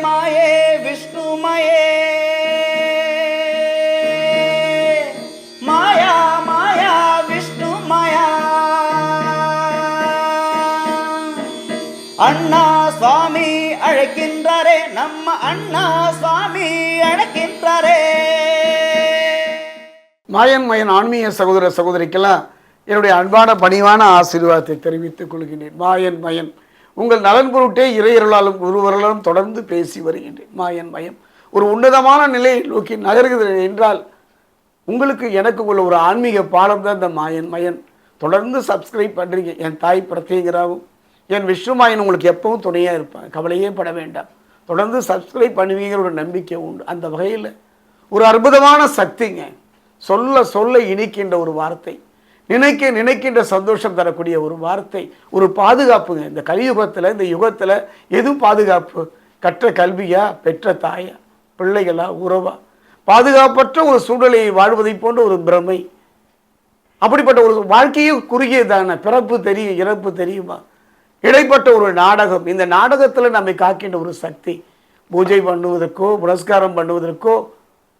மாயே விஷ்ணுமயே மாயா மாயா விஷ்ணுமயா அண்ணா சுவாமி அழைக்கின்றாரே நம்ம அண்ணா சுவாமி அழைக்கின்றாரே. மாயன் மயன் ஆன்மீக சகோதர சகோதரிக்கெல்லாம் என்னுடைய அன்பான பணிவான ஆசீர்வாதத்தை தெரிவித்துக் கொள்கின்றேன். மாயன் மயன் உங்கள் நலன் பொருட்டே இறையருளாலும் குருவர்களாலும் தொடர்ந்து பேசி வருகின்றேன். மாயன் மயம் ஒரு உன்னதமான நிலையை நோக்கி நகர்கிறது என்றால் உங்களுக்கு எனக்கு உள்ள ஒரு ஆன்மீக பாடம் தான் இந்த மாயன் மயன். தொடர்ந்து சப்ஸ்கிரைப் பண்ணுறீங்க. என் தாய் பிரத்யேகராகவும் என் விஷ்ணுமாயன் உங்களுக்கு எப்பவும் துணையாக இருப்பாங்க, கவலையே பட வேண்டாம். தொடர்ந்து சப்ஸ்கிரைப் பண்ணுவீங்கிற ஒரு நம்பிக்கை உண்டு. அந்த வகையில் ஒரு அற்புதமான சக்திங்க. சொல்ல சொல்ல இனிக்கின்ற ஒரு வார்த்தை, நினைக்கின்ற சந்தோஷம் தரக்கூடிய ஒரு வார்த்தை, ஒரு பாதுகாப்புங்க. இந்த கலியுகத்தில் இந்த யுகத்தில் எதுவும் பாதுகாப்பு? கற்ற கல்வியா, பெற்ற தாயா, பிள்ளைகளா, உறவா? பாதுகாப்பற்ற ஒரு சூழ்நிலையை வாழ்வதை போன்ற ஒரு பிரமை. அப்படிப்பட்ட ஒரு வாழ்க்கையும் குறுகியதான, பிறப்பு தெரியும் இறப்பு தெரியுமா? இடைப்பட்ட ஒரு நாடகம். இந்த நாடகத்தில் நம்மை காக்கின்ற ஒரு சக்தி. பூஜை பண்ணுவதற்கோ புனஸ்காரம் பண்ணுவதற்கோ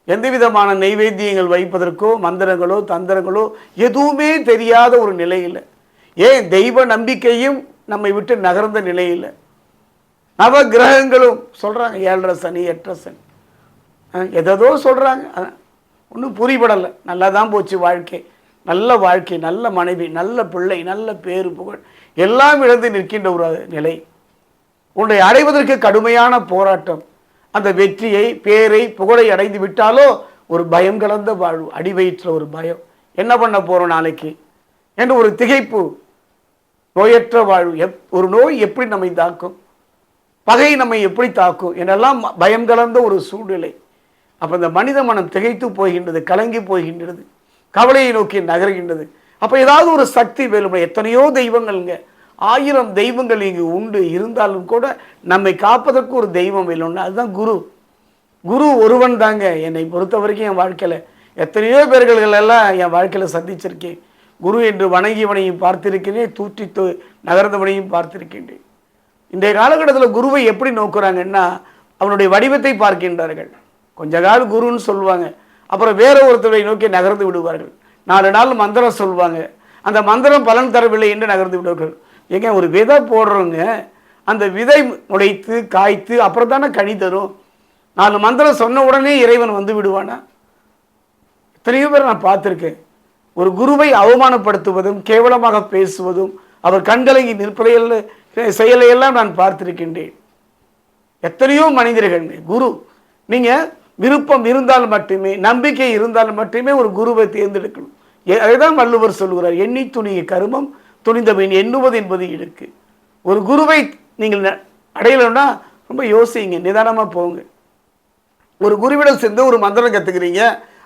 எந்த விதமான நைவேத்தியங்கள் வைப்பதற்கோ மந்திரங்களோ தந்திரங்களோ எதுவுமே தெரியாத ஒரு நிலையில், ஏன் தெய்வ நம்பிக்கையும் நம்மை விட்டு நகர்ந்த நிலையில், நவ கிரகங்களும் சொல்கிறாங்க 7.5 சனி 8.5 சனி எதோ சொல்கிறாங்க, ஒன்றும் புரிபடலை. நல்லா தான் போச்சு வாழ்க்கை, நல்ல வாழ்க்கை, நல்ல மனைவி, நல்ல பிள்ளை, நல்ல பேரு புகழ் எல்லாம் இழந்து நிற்கின்ற ஒரு நிலை. உன்னை அடைவதற்கு கடுமையான போராட்டம். அந்த வெற்றியை, பேரை, புகழை அடைந்து விட்டாலோ ஒரு பயம் கலந்த வாழ்வு, அடிவயிற்ற ஒரு பயம். என்ன பண்ண போகிறோம் நாளைக்கு என்று ஒரு திகைப்பு, நோயற்ற வாழ்வு. ஒரு நோய் எப்படி நம்மை தாக்கும், பகை நம்மை எப்படி தாக்கும் என்றெல்லாம் பயம் கலந்த ஒரு சூழ்நிலை. அப்போ இந்த மனித மனம் திகைத்து போகின்றது, கலங்கி போகின்றது, கவலையை நோக்கி நகர்கின்றது. அப்போ ஏதாவது ஒரு சக்தி வேணும். எத்தனையோ தெய்வங்கள்ங்க, 1000 தெய்வங்கள் இங்கு உண்டு. இருந்தாலும் கூட நம்மை காப்பதற்கு ஒரு தெய்வம் வேணும்னு, அதுதான் குரு. குரு ஒருவன் தாங்க. என்னை பொறுத்த வரைக்கும் என் வாழ்க்கையில் எத்தனையோ பேர்கள் எல்லாம் என் வாழ்க்கையில் சந்திச்சிருக்கேன். குரு என்று வணங்கியவனையும் பார்த்திருக்கிறேன், தூற்றி நகர்ந்தவனையும் பார்த்திருக்கின்றேன். இன்றைய காலகட்டத்தில் குருவை எப்படி நோக்குறாங்கன்னா, அவனுடைய வடிவத்தை பார்க்கின்றார்கள். கொஞ்ச காலம் குருன்னு சொல்லுவாங்க, அப்புறம் வேற ஒருத்தரை நோக்கி நகர்ந்து விடுவார்கள். 4 நாள் மந்திரம் சொல்லுவாங்க, அந்த மந்திரம் பலன் தரவில்லை என்று நகர்ந்து விடுவார்கள். ஏங்க ஒரு விதை போடுறோங்க, அந்த விதை முளைத்து காய்த்து அப்புறம் தானே கனி தரும். 4 மந்திரம் சொன்ன உடனே இறைவன் வந்து விடுவானா? எத்தனையோ பேர் நான் பார்த்துருக்கேன். ஒரு குருவை அவமானப்படுத்துவதும் கேவலமாக பேசுவதும் அவர் கண்கலங்கி நிற்பதையல்ல செயலையெல்லாம் நான் பார்த்திருக்கின்றேன். எத்தனையோ மனிதர்கள். குரு நீங்கள் விருப்பம் இருந்தால் மட்டுமே, நம்பிக்கை இருந்தால் மட்டுமே ஒரு குருவை தேர்ந்தெடுக்கணும். அதுதான் வள்ளுவர் சொல்கிறார், எண்ணி துணிய கருமம் துணிந்தவன் எண்ணுவது என்பது இருக்கு. ஒரு குருவை நீங்கள் அடையலைன்னா ரொம்ப யோசிங்க, நிதானமாக போங்க. ஒரு குருவிடம் சேர்ந்து ஒரு மந்திரம் கற்றுக்கிறீங்க,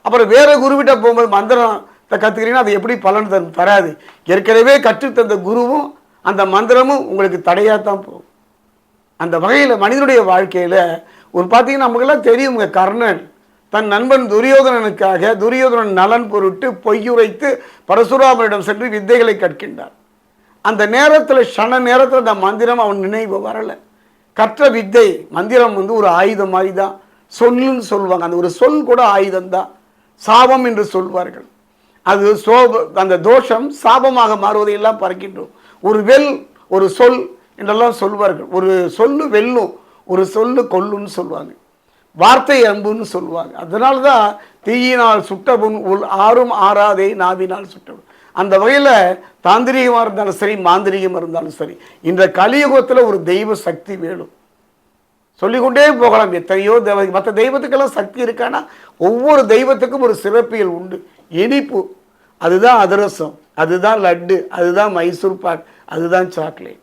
அப்புறம் வேற குருவிட்ட போகும்போது மந்திரத்தை கற்றுக்கிறீங்கன்னா அது எப்படி பலன் தராது. ஏற்கனவே கற்றுத்தந்த குருவும் அந்த மந்திரமும் உங்களுக்கு தடையாகத்தான் போகும். அந்த வகையில் மனிதனுடைய வாழ்க்கையில் ஒரு பார்த்தீங்கன்னா நமக்கெல்லாம் தெரியுங்க, கர்ணன் தன் நண்பன் துரியோதனனுக்காக துரியோதனன் நலன் பொருட்டு பொய்யுரைத்து பரசுராமனிடம் சென்று வித்தைகளை கற்கின்றார். அந்த நேரத்தில் சன நேரத்தில் அந்த மந்திரம் அவன் நினைவு வரலை. கற்ற வித்தை மந்திரம் ஒரு ஆயுதம் மாதிரி தான். சொல்லுன்னு சொல்லுவாங்க, அந்த ஒரு சொல் கூட ஆயுதம் தான். சாபம் என்று சொல்வார்கள். அது அந்த தோஷம் சாபமாக மாறுவதையெல்லாம் பார்க்கின்றோம். ஒரு ஒரு சொல் என்றெல்லாம் சொல்வார்கள். ஒரு சொல்லு வெல்லும், ஒரு சொல்லு கொல்லுன்னு சொல்லுவாங்க. வார்த்தை அன்புன்னு சொல்லுவாங்க. அதனால தான் தீயினால் சுட்டபுண் ஆறும் ஆறாதே நாவினால் சுட்டபுண். அந்த வகையில் தாந்திரிகமாக இருந்தாலும் சரி, மாந்திரிகமாக இருந்தாலும் சரி, இந்த கலியுகத்தில் ஒரு தெய்வ சக்தி வேணும். சொல்லிக்கொண்டே போகலாம். எத்தனையோ மற்ற தெய்வத்துக்கெல்லாம் சக்தி இருக்கான்னா ஒவ்வொரு தெய்வத்துக்கும் ஒரு சிறப்பியல் உண்டு. இனிப்பு அதுதான் அதிரசம், அதுதான் லட்டு, அதுதான் மைசூர் பாக், அதுதான் சாக்லேட்.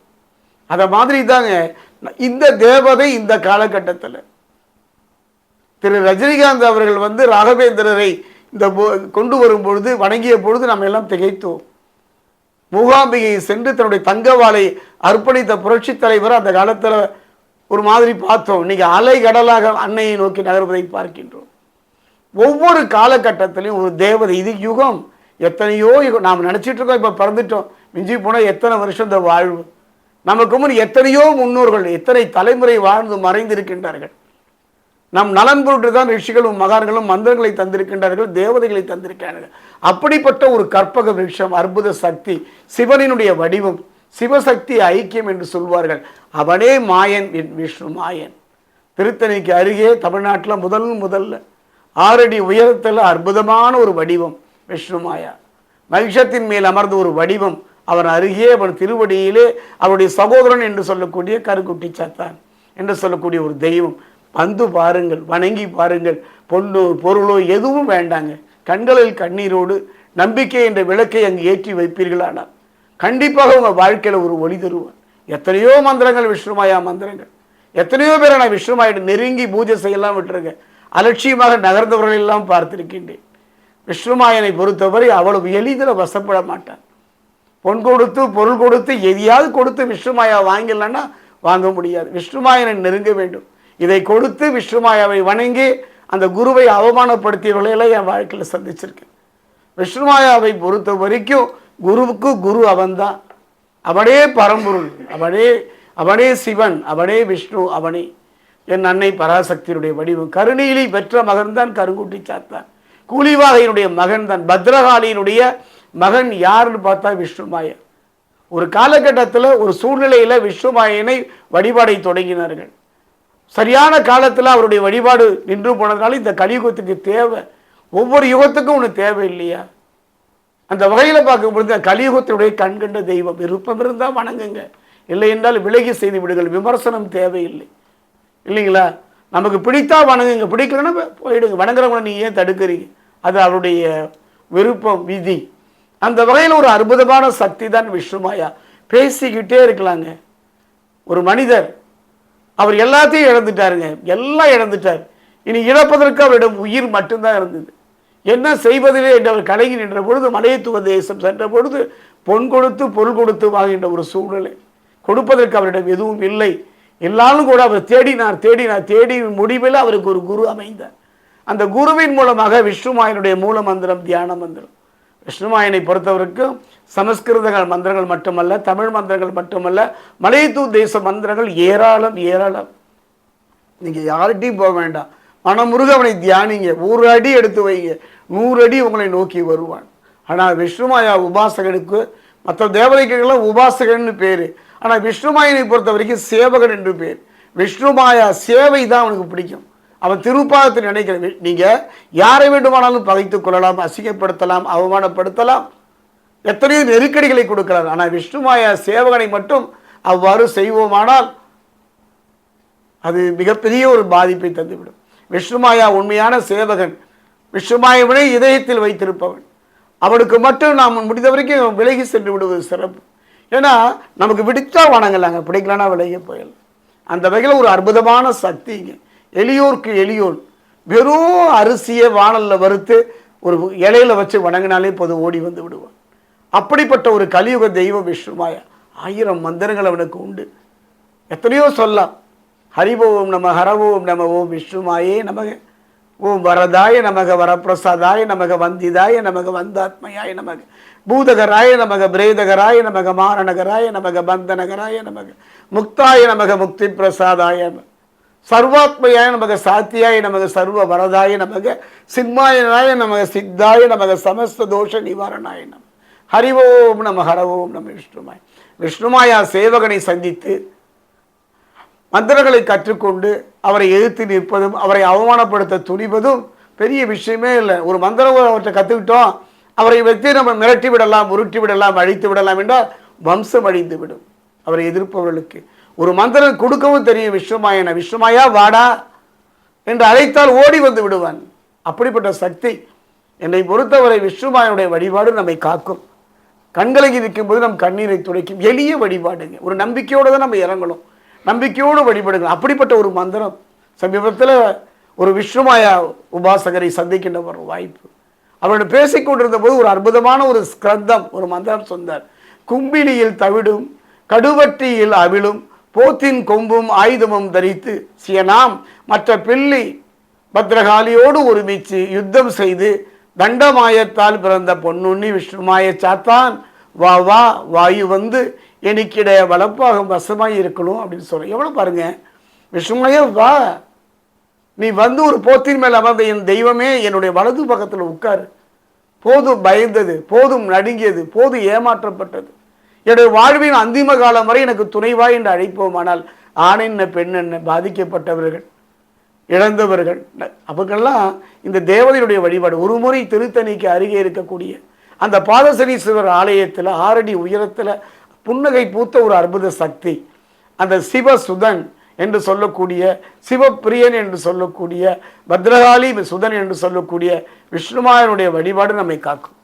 அதை மாதிரி தாங்க இந்த தேவதை. இந்த காலகட்டத்தில் திரு ரஜினிகாந்த் அவர்கள் ராகவேந்திரரை இந்த கொண்டு வரும் பொழுது, வணங்கிய பொழுது நம்ம எல்லாம் திகைத்தோம். மூகாம்பிகை சென்று தன்னுடைய தங்கவாளை அர்ப்பணித்த புரட்சி தலைவர் அந்த காலத்தில் ஒரு மாதிரி பார்த்தோம். இன்னைக்கு அலை கடலாக அன்னையை நோக்கி நகர்வதை பார்க்கின்றோம். ஒவ்வொரு காலகட்டத்திலையும் ஒரு தேவதை. இது யுகம். எத்தனையோ யுகம் நாம் நினச்சிட்டு இருக்கோம். இப்போ பிறந்துட்டோம், மிஞ்சி போனால் எத்தனை வருஷம் இந்த வாழ்வு. நமக்கு முன் எத்தனையோ முன்னோர்கள், எத்தனை தலைமுறை வாழ்ந்து மறைந்திருக்கின்றார்கள். நம் நலன் பொருட்டு தான் ரிஷிகளும் மகான்களும் மந்திரங்களை தந்திருக்கின்றார்கள், தேவதைகளை தந்திருக்கிறார்கள். அப்படிப்பட்ட ஒரு கற்பக விருட்சம், அற்புத சக்தி, சிவனினுடைய வடிவம், சிவசக்தி ஐக்கியம் என்று சொல்வார்கள். அவனே மாயன், விஷ்ணு மாயன். திருத்தணிக்கு அருகே தமிழ்நாட்டில் முதல்ல 6 அடி உயரத்தில் அற்புதமான ஒரு வடிவம் விஷ்ணு மாயா. மகிஷத்தின் மேல் அமர்ந்த ஒரு வடிவம். அவன் அருகே அவன் திருவடியிலே அவருடைய சகோதரன் என்று சொல்லக்கூடிய கருக்குட்டி சாத்தான் என்று சொல்லக்கூடிய ஒரு தெய்வம். வந்து பாருங்கள், வணங்கி பாருங்கள். பொண்ணோ பொருளோ எதுவும் வேண்டாங்க. கண்களில் கண்ணீரோடு நம்பிக்கை என்ற விளக்கை அங்கு ஏற்றி வைப்பீர்களானால் கண்டிப்பாக உங்கள் வாழ்க்கையில் ஒரு ஒளி தருவான். எத்தனையோ மந்திரங்கள், விஷ்ணுமாயா மந்திரங்கள், எத்தனையோ பேரை நான் விஷ்ணுமாயிட்டு நெருங்கி பூஜை செய்யலாம் விட்டுருக்கேன். அலட்சியமாக நகர்ந்தவர்கள் எல்லாம் பார்த்திருக்கின்றேன். விஷ்ணுமாயனை பொறுத்தவரை அவ்வளவு எளிதில் வசப்பட மாட்டான். பொன் கொடுத்து பொருள் கொடுத்து எதையாவது கொடுத்து விஷ்ணுமாயா வாங்கலன்னா வாங்க முடியாது. விஷ்ணுமாயனை நெருங்க வேண்டும். இதை கொடுத்து விஷ்ணுமாயாவை வணங்கி அந்த குருவை அவமானப்படுத்தியவர்களையெல்லாம் என் வாழ்க்கையில் சந்திச்சிருக்கேன். விஷ்ணுமாயாவை பொறுத்த வரைக்கும் குருவுக்கு குரு அவன்தான். அவனே பரம்பொருள், அவனே சிவன், அவனே விஷ்ணு, அவனே என் அன்னை பராசக்தியினுடைய வடிவம். கருணீலி பெற்ற மகன் தான் கருங்குட்டி சாத்தான். கூலிவாகையினுடைய மகன் தான். பத்ரகாளியினுடைய மகன் யாருன்னு பார்த்தா விஷ்ணுமாயா. ஒரு காலகட்டத்தில் ஒரு சூழ்நிலையில் விஷ்ணுமாயனை வழிபாடை தொடங்கினார்கள். சரியான காலத்தில் அவருடைய வழிபாடு நின்று போனதுனால இந்த கலியுகத்துக்கு தேவை. ஒவ்வொரு யுகத்துக்கும் ஒன்று தேவை இல்லையா? அந்த வகையில் பார்க்கும்பொழுது கலியுகத்தினுடைய கண்கண்ட தெய்வம். விருப்பம் இருந்தால் வணங்குங்க, இல்லை என்றால் விலகி செய்து விடுங்கள். விமர்சனம் தேவையில்லை, இல்லைங்களா? நமக்கு பிடித்தா வணங்குங்க, பிடிக்கலன்னா போயிடுங்க. வணங்குறவங்களை நீ ஏன் தடுக்கிறீங்க? அது அவருடைய விருப்பம், விதி. அந்த வகையில் ஒரு அற்புதமான சக்தி தான் விஷ்ணுமாயா. பேசிக்கிட்டே இருக்கலாங்க. ஒரு மனிதர் அவர் எல்லாத்தையும் இழந்துட்டாருங்க, எல்லாம் இழந்துட்டார். இனி இழப்பதற்கு அவரிடம் உயிர் மட்டும்தான் இருந்தது. என்ன செய்வதிலே என்று அவர் கலங்கி நின்ற பொழுது, மலையத்துவ தேசம் சென்ற பொழுது பொன் கொடுத்து பொருள் கொடுத்து வாங்கின்ற ஒரு சூழ்நிலை. கொடுப்பதற்கு அவரிடம் எதுவும் இல்லை. எல்லாரும் கூட அவர் தேடி முடிவில் அவருக்கு ஒரு குரு அமைந்தார். அந்த குருவின் மூலமாக விஷ்ணுமாயனுடைய மூல மந்திரம், தியான மந்திரம். விஷ்ணுமாயனை பொறுத்தவரைக்கும் சமஸ்கிருத மந்திரங்கள் மட்டுமல்ல, தமிழ் மந்திரங்கள் மட்டுமல்ல, மலையத்துவ தேச மந்திரங்கள் ஏராளம். நீங்கள் யார்கிட்டையும் போக வேண்டாம். மனமுருக அவனை தியானிங்க. 1 அடி எடுத்து வைங்க, 100 அடி உங்களை நோக்கி வருவான். ஆனால் விஷ்ணுமாயா உபாசகனுக்கு, மற்ற தேவதைக்கெல்லாம் உபாசகன்னு பேர். ஆனால் விஷ்ணுமாயனை பொறுத்த வரைக்கும் சேவகன் என்று பேர். விஷ்ணுமாயா சேவை தான் அவனுக்கு பிடிக்கும். அவன் திருப்பாதத்தை நினைக்கிறேன். நீங்கள் யாரை வேண்டுமானாலும் பகைத்துக் கொள்ளலாம், அசிங்கப்படுத்தலாம், அவமானப்படுத்தலாம், எத்தனையோ நெருக்கடிகளை கொடுக்கிறார். ஆனால் விஷ்ணுமாயா சேவகனை மட்டும் அவ்வாறு செய்வோமானால் அது மிகப்பெரிய ஒரு பாதிப்பை தந்துவிடும். விஷ்ணுமாயா உண்மையான சேவகன். விஷ்ணுமாயாவினை இதயத்தில் வைத்திருப்பவன். அவனுக்கு மட்டும் நாம் முடிந்த வரைக்கும் விலகி சென்று விடுவது சிறப்பு. ஏன்னா நமக்கு பிடித்தா வணங்கலாங்க, பிடிக்கலன்னா விலகி போயிடலாம். அந்த வகையில் ஒரு அற்புதமான சக்திங்க. எளியோருக்கு எளியோன். வெறும் அரிசியை வானலில் வறுத்து ஒரு இலையில வச்சு வணங்கினாலே போதும், ஓடி வந்து விடுவான். அப்படிப்பட்ட ஒரு கலியுக தெய்வம் விஷ்ணுமாயா. 1000 மந்திரங்கள் அவனுக்கு உண்டு. எத்தனையோ சொல்லலாம். ஹரிவோம் நம, ஹரவோம் நம, ஓம் விஷ்ணுமாயே நமக, ஓம் வரதாய நமக, வரப்பிரசாதாய நமக, வந்திதாய நமக, வந்தாத்மயாய நமக, பூதகராய நமக, பிரேதகராய நமக, மாரணகராய நமக, பந்தனகராய நமக, முக்தாய நமக, முக்தி பிரசாதாய நமக, சர்வாத்மயாய நமக, சாத்தியாய நமக, சர்வ வரதாய நமக, சிம்மாயனாய நமக, சித்தாய நமக, சமஸ்த தோஷ நிவாரணாய நமக. ஹரிவோம் நம, ஹரவோம் நம விஷ்ணுமாய். விஷ்ணுமாயா சேவகனை சந்தித்து மந்திரங்களை கற்றுக்கொண்டு அவரை எதிர்த்து நிற்பதும், அவரை அவமானப்படுத்த துணிவதும் பெரிய விஷயமே இல்லை. ஒரு மந்திரம் அவற்றை கற்றுக்கிட்டோம், அவரை வைத்து நம்ம மிரட்டி விடலாம், உருட்டி விடலாம், அழித்து விடலாம் என்றால் வம்சம் அழிந்து விடும். அவரை எதிர்ப்பவர்களுக்கு ஒரு மந்திரம் கொடுக்கவும் தெரியும். விஷ்ணுமாயனை, விஷ்ணுமாயா வாடா என்று அழைத்தால் ஓடி வந்து விடுவான். அப்படிப்பட்ட சக்தி. என்னை பொறுத்தவரை விஷ்ணுமாயனுடைய வழிபாடு நம்மை காக்கும். கண்கலங்கி இருக்கும்போது நம் கண்ணீரை துடைக்கும். எளிய வழிபாடுங்க. ஒரு நம்பிக்கையோடு தான் நம்ம இறங்கணும், நம்பிக்கையோடு வழிபடுங்க. அப்படிப்பட்ட ஒரு மந்திரம். சமீபத்தில் ஒரு விஷ்ணுமாயா உபாசகரை சந்திக்கின்ற ஒரு வாய்ப்பு. அவரோட பேசிக்கொண்டிருந்த போது ஒரு அற்புதமான ஒரு ஸ்கிரந்தம், ஒரு மந்திரம் சொன்னார். கும்பிலியில் தவிடும், கடுவட்டியில் அவிழும், போத்தின் கொம்பும் ஆயுதமும் தரித்து சியனாம் மற்ற பிள்ளை பத்ரகாளியோடு ஒருமிச்சு யுத்தம் செய்து தண்டமாயத்தால் பிறந்த பொன்னுண்ணி விஷ்ணுமாய சாத்தான் வா வா, வாயு வந்து எனக்கிடைய வளப்பாக வசமாய் இருக்கணும் அப்படின்னு சொல்கிறேன். எவ்வளோ பாருங்க, விஷ்ணுமாயா வா, நீ வந்து ஒரு போத்தின் மேல் அமர்ந்த என் தெய்வமே என்னுடைய வலது பக்கத்தில் உட்காரு. போதும் பயந்தது, போதும் நடுங்கியது, போதும் ஏமாற்றப்பட்டது, என்னுடைய வாழ்வின் அந்திம காலம் வரை எனக்கு துணைவாய் என்று அழைப்போமானால் ஆண் என்ன பெண் என்ன பாதிக்கப்பட்டவர்கள், இழந்தவர்கள், அவங்கெல்லாம் இந்த தேவதையுடைய வழிபாடு. ஒரு முறை திருத்தணிக்கு அருகே இருக்கக்கூடிய அந்த பாதசனீஸ்வரர் ஆலயத்தில் 6 அடி உயரத்தில் புன்னகை பூத்த ஒரு அற்புத சக்தி, அந்த சிவசுதன் என்று சொல்லக்கூடிய, சிவப்பிரியன் என்று சொல்லக்கூடிய, பத்ரகாளி சுதன் என்று சொல்லக்கூடிய விஷ்ணுமாயனுடைய வழிபாடு நம்மை காக்கும்.